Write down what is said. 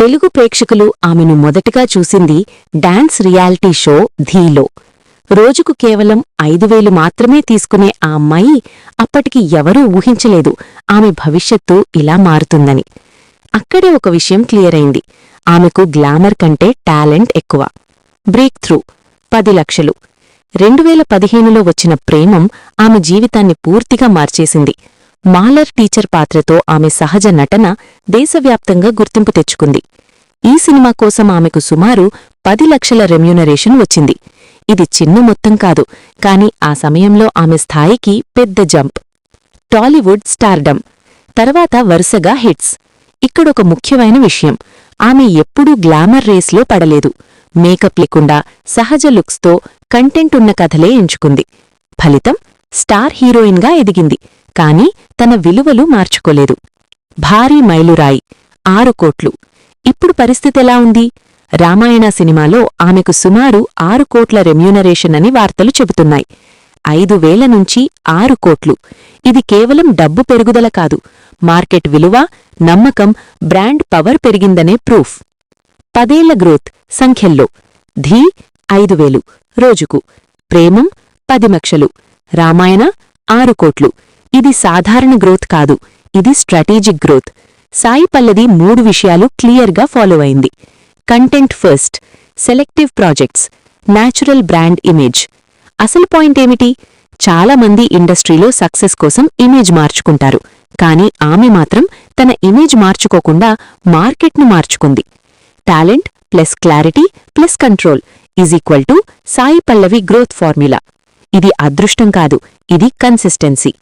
తెలుగు ప్రేక్షకులు ఆమెను మొదటగా చూసింది డాన్స్ రియాలిటీ షో ధీలో. రోజుకు కేవలం 5,000 మాత్రమే తీసుకునే ఆ అమ్మాయి అప్పటికి ఎవరూ ఊహించలేదు ఆమె భవిష్యత్తు ఇలా మారుతుందని. అక్కడే ఒక విషయం క్లియర్ అయింది. ఆమెకు గ్లామర్ కంటే టాలెంట్ ఎక్కువ. బ్రేక్ త్రూ 10 లక్షలు. 2015లో వచ్చిన ప్రేమం ఆమె జీవితాన్ని పూర్తిగా మార్చేసింది. మాలర్ టీచర్ పాత్రతో ఆమె సహజ నటన దేశవ్యాప్తంగా గుర్తింపు తెచ్చుకుంది. ఈ సినిమా కోసం ఆమెకు సుమారు 10 లక్షల రెమ్యూనరేషన్ వచ్చింది. ఇది చిన్న మొత్తం కాదు, కాని ఆ సమయంలో ఆమె స్థాయికి పెద్ద జంప్. టాలీవుడ్ స్టార్డమ్ తర్వాత వరుసగా హిట్స్. ఇక్కడొక ముఖ్యమైన విషయం, ఆమె ఎప్పుడూ గ్లామర్ రేస్లో పడలేదు. మేకప్ లేకుండా సహజ లుక్స్తో కంటెంట్ ఉన్న కథలే ఎంచుకుంది. ఫలితం స్టార్ హీరోయిన్గా ఎదిగింది. కాని తన విలువలు మార్చుకోలేదు. భారీ మైలురాయి 6 కోట్లు. ఇప్పుడు పరిస్థితెలా ఉంది? రామాయణ సినిమాలో ఆమెకు సుమారు 6 కోట్ల రెమ్యూనరేషన్ అని వార్తలు చెబుతున్నాయి. 5,000 నుంచి 6 కోట్లు. ఇది కేవలం డబ్బు పెరుగుదల కాదు, మార్కెట్ విలువ, నమ్మకం, బ్రాండ్ పవర్ పెరిగిందనే ప్రూఫ్. 10 ఏళ్ల గ్రోత్ సంఖ్యల్లో ధీ 5,000 రోజుకు, ప్రేమం 10 లక్షలు, రామాయణ 6 కోట్లు. ఇది సాధారణ గ్రోత్ కాదు, ఇది స్ట్రాటజిక్ గ్రోత్. సాయి పల్లవి 3 విషయాలు క్లియర్గా ఫాలో అయింది. Content first, selective projects, natural brand image. అసలు పాయింట్ ఏమిటి? చాలామంది ఇండస్ట్రీలో సక్సెస్ కోసం ఇమేజ్ మార్చుకుంటారు, కాని ఆమె మాత్రం తన ఇమేజ్ మార్చుకోకుండా మార్కెట్ను మార్చుకుంది. Talent plus clarity plus control = Sai Pallavi growth formula. ఇది అదృష్టం కాదు, ఇది కన్సిస్టెన్సీ.